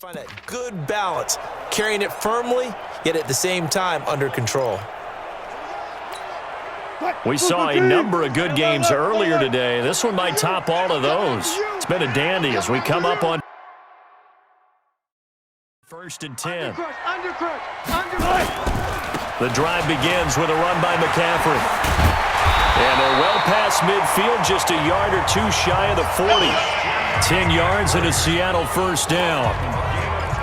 Find that good balance, carrying it firmly, yet at the same time under control. We saw a number of good games earlier today. This one might top all of those. It's been a dandy as we come up on 1st and 10. The drive begins with a run by McCaffrey. And they're well past midfield, just a yard or two shy of the 40. 10 yards and a Seattle first down.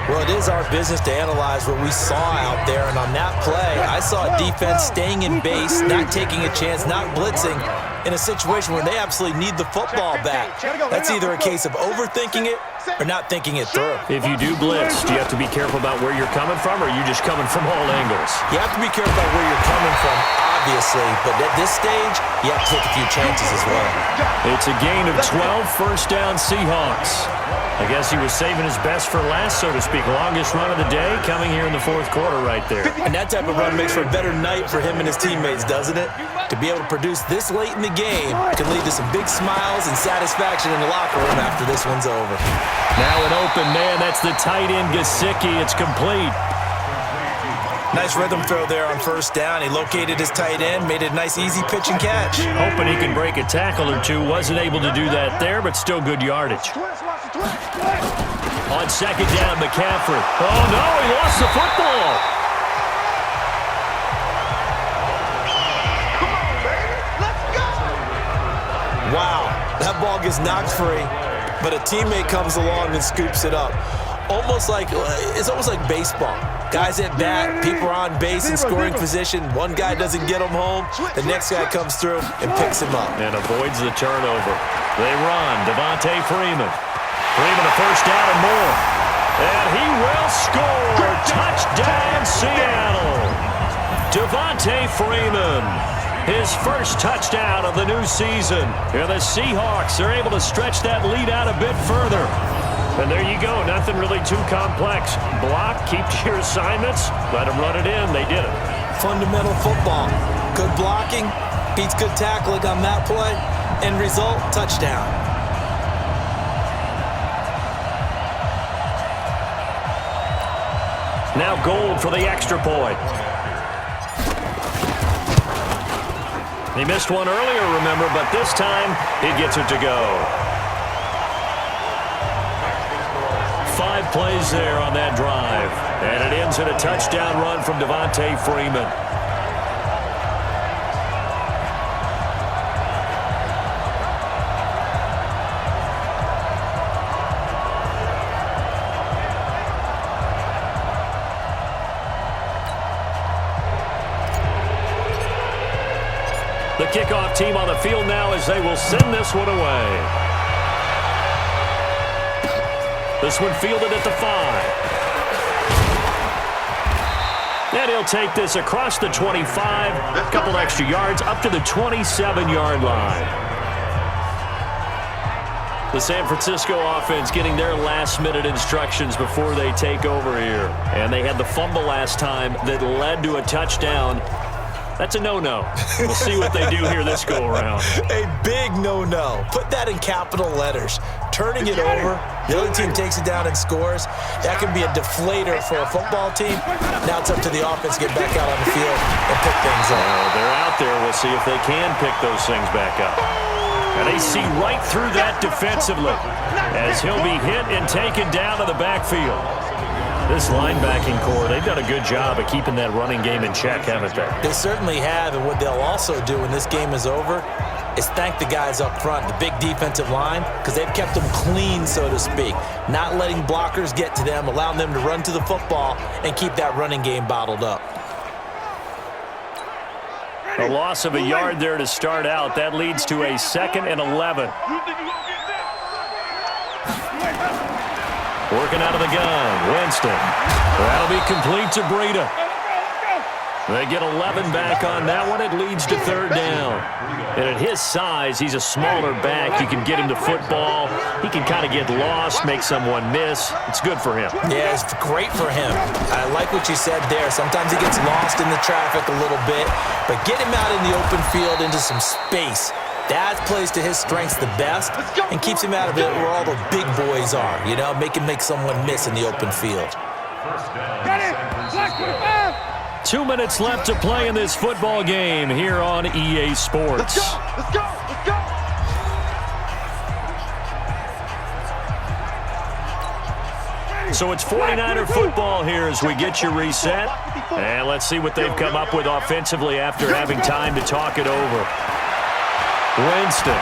Well, it is our business to analyze what we saw out there, and on that play, I saw a defense staying in base, not taking a chance, not blitzing, in a situation where they absolutely need the football back. That's either a case of overthinking it or not thinking it through. If you do blitz, do you have to be careful about where you're coming from, or are you just coming from all angles? You have to be careful about where you're coming from, obviously, but at this stage, you have to take a few chances as well. It's a gain of 12, first down Seahawks. I guess he was saving his best for last, so to speak. Longest run of the day coming here in the fourth quarter right there. And that type of run makes for a better night for him and his teammates, doesn't it? To be able to produce this late in the game can lead to some big smiles and satisfaction in the locker room after this one's over. Now an open man. That's the tight end, Gesicki. It's complete. Nice rhythm throw there on first down. He located his tight end, made it a nice, easy pitch and catch. Hoping he can break a tackle or two. Wasn't able to do that there, but still good yardage. On second down, McCaffrey. Oh, no, he lost the football. Wow, that ball gets knocked free, but a teammate comes along and scoops it up. It's almost like baseball. Guys at bat, people are on base in scoring position. One guy doesn't get him home. The next guy comes through and picks him up. And avoids the turnover. They run. Devontae Freeman. Freeman a first down and more. And he will score. Touchdown, Seattle. Devontae Freeman. His first touchdown of the new season. And the Seahawks are able to stretch that lead out a bit further. And there you go. Nothing really too complex. Block, keep to your assignments, let them run it in. They did it. Fundamental football. Good blocking, beats good tackling on that play. End result, touchdown. Now Gold for the extra point. He missed one earlier, remember, but this time he gets it to go. 5 plays there on that drive. And it ends in a touchdown run from Devontae Freeman. The kickoff team on the field now as they will send this one away. This one fielded at the 5. And he'll take this across the 25. A couple extra yards up to the 27-yard line. The San Francisco offense getting their last-minute instructions before they take over here. And they had the fumble last time that led to a touchdown. That's a no-no. We'll see what they do here this go-around. A big no-no. Put that in capital letters. Turning it over, the other team takes it down and scores. That can be a deflator for a football team. Now it's up to the offense to get back out on the field and pick things up. They're out there. We'll see if they can pick those things back up. And they see right through that defensively as he'll be hit and taken down to the backfield. This linebacking core, they've done a good job of keeping that running game in check, haven't they? They certainly have, and what they'll also do when this game is over is thank the guys up front, the big defensive line, because they've kept them clean, so to speak, not letting blockers get to them, allowing them to run to the football and keep that running game bottled up. A loss of a yard there to start out. That leads to a 2nd and 11. Working out of the gun, Winston. That'll be complete to Breida. They get 11 back on that one. It leads to 3rd down. And at his size, he's a smaller back. You can get him to football. He can kind of get lost, make someone miss. It's good for him. Yeah, it's great for him. I like what you said there. Sometimes he gets lost in the traffic a little bit, but get him out in the open field into some space. That plays to his strengths the best and keeps him out of it where all the big boys are, you know, make someone miss in the open field. 2 minutes left to play in this football game here on EA Sports. Let's go! So it's 49er football here as we get you reset. And let's see what they've come up with offensively after having time to talk it over. Winston.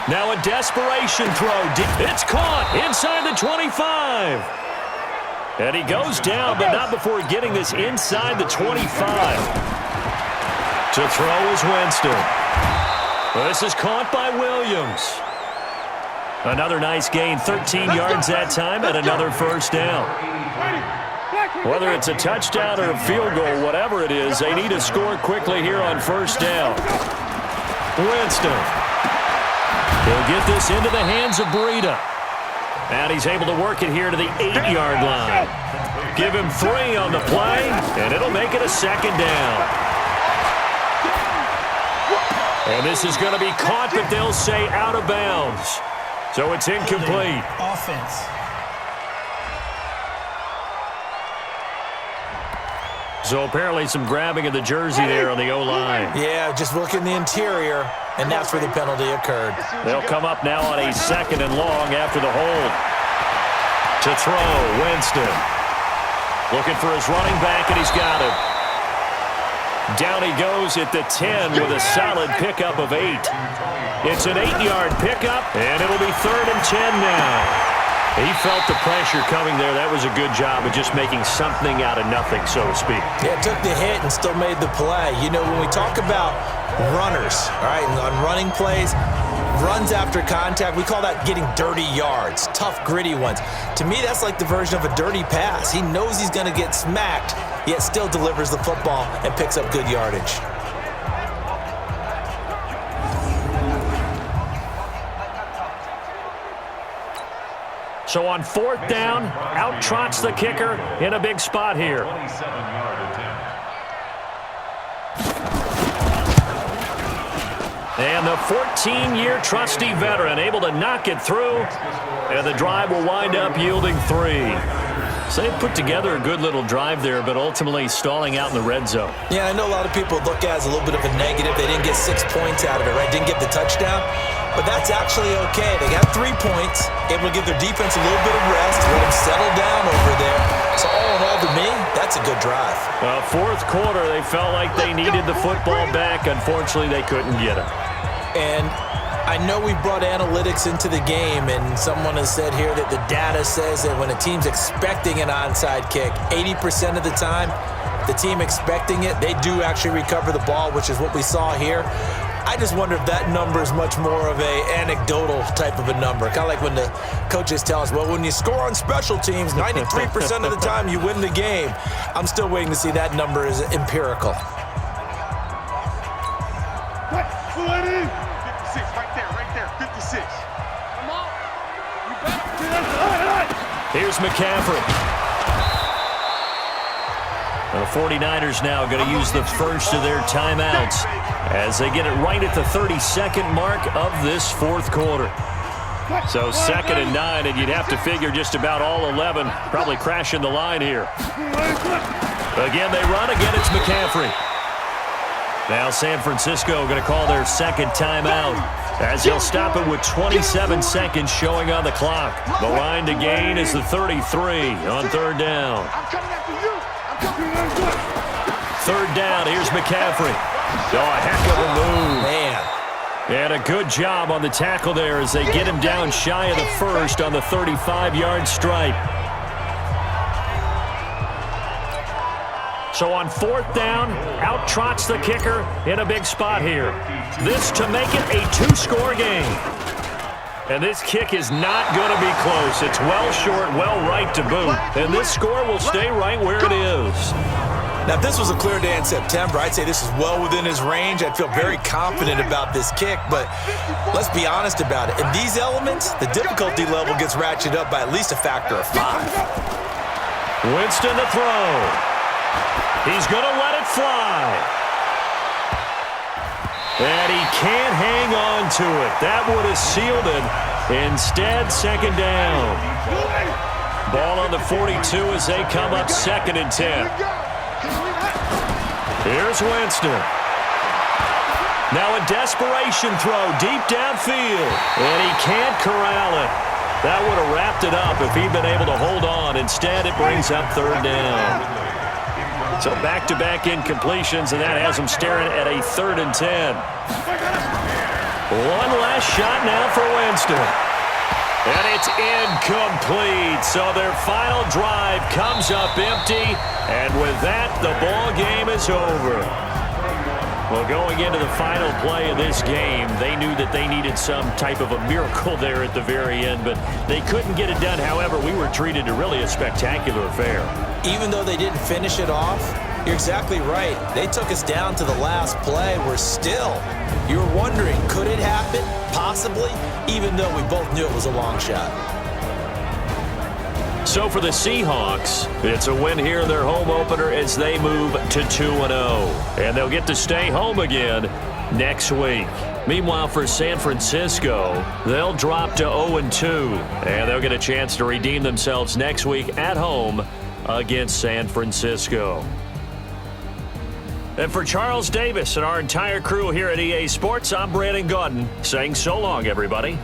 Now a desperation throw. It's caught inside the 25. And he goes down, but not before getting this inside the 25. To throw is Winston. This is caught by Williams. Another nice gain, 13 yards that time, and another first down. Whether it's a touchdown or a field goal, whatever it is, they need to score quickly here on first down. Winston. He'll get this into the hands of Breida. And he's able to work it here to the 8-yard line. Give him 3 on the play, and it'll make it a second down. And this is going to be caught, but they'll say out of bounds. So it's incomplete. Offense. So apparently some grabbing of the jersey there on the O-line. Yeah, just look in the interior, and that's where the penalty occurred. They'll come up now on a 2nd and long after the hold. To throw, Winston. Looking for his running back, and he's got him. Down he goes at the 10 with a solid pickup of 8. It's an 8-yard pickup, and it'll be 3rd and 10 now. He felt the pressure coming there. That was a good job of just making something out of nothing, so to speak. Yeah, took the hit and still made the play. You know, when we talk about runners, all right, on running plays, runs after contact, we call that getting dirty yards, tough, gritty ones. To me, that's like the version of a dirty pass. He knows he's going to get smacked, yet still delivers the football and picks up good yardage. So on 4th down, out trots the kicker in a big spot here. And the 14-year trusty veteran able to knock it through, and the drive will wind up yielding 3. So they put together a good little drive there, but ultimately stalling out in the red zone. Yeah, I know a lot of people look at it as a little bit of a negative. They didn't get 6 points out of it, right? Didn't get the touchdown. But that's actually okay. They got 3 points, able to give their defense a little bit of rest, let them settle down over there. So all in all, to me, that's a good drive. 4th quarter, they felt like they needed the football back. Unfortunately, they couldn't get it. And I know we brought analytics into the game, and someone has said here that the data says that when a team's expecting an onside kick, 80% of the time, the team expecting it, they do actually recover the ball, which is what we saw here. I just wonder if that number is much more of a anecdotal type of a number. Kind of like when the coaches tell us, well, when you score on special teams, 93% of the time you win the game. I'm still waiting to see that number is empirical. 56, right there, 56. Come on. Here's McCaffrey. The 49ers now going to use the first of their timeouts as they get it right at the 32nd mark of this 4th quarter. So 2nd and 9, and you'd have to figure just about all 11 probably crashing the line here. Again, they run. Again, it's McCaffrey. Now San Francisco going to call their 2nd timeout as they'll stop it with 27 seconds showing on the clock. The line to gain is the 33 on 3rd down. 3rd down, here's McCaffrey. Oh, a heck of a move. Man. And a good job on the tackle there as they get him down shy of the first on the 35-yard stripe. So on 4th down, out trots the kicker in a big spot here. This to make it a 2-score game. And this kick is not going to be close. It's well short, well right to boot. And this score will stay right where it is. Now, if this was a clear day in September, I'd say this is well within his range. I'd feel very confident about this kick, but let's be honest about it. In these elements, the difficulty level gets ratcheted up by at least a factor of 5. Winston to throw. He's going to let it fly. And he can't hang on to it. That would have sealed it. Instead, second down. Ball on the 42 as they come up 2nd and 10. Here's Winston. Now a desperation throw deep downfield. And he can't corral it. That would have wrapped it up if he'd been able to hold on. Instead, it brings up 3rd down. So back-to-back incompletions, and that has him staring at a 3rd and 10. One last shot now for Winston. And it's incomplete. So their final drive comes up empty. And with that, the ball game is over. Well, going into the final play of this game, they knew that they needed some type of a miracle there at the very end, but they couldn't get it done. However, we were treated to really a spectacular affair. Even though they didn't finish it off, you're exactly right. They took us down to the last play. You were wondering, could it happen? Possibly, even though we both knew it was a long shot. So for the Seahawks, it's a win here in their home opener as they move to 2-0. And they'll get to stay home again next week. Meanwhile, for San Francisco, they'll drop to 0-2. And they'll get a chance to redeem themselves next week at home against San Francisco. And for Charles Davis and our entire crew here at EA Sports, I'm Brandon Gaudin saying so long, everybody.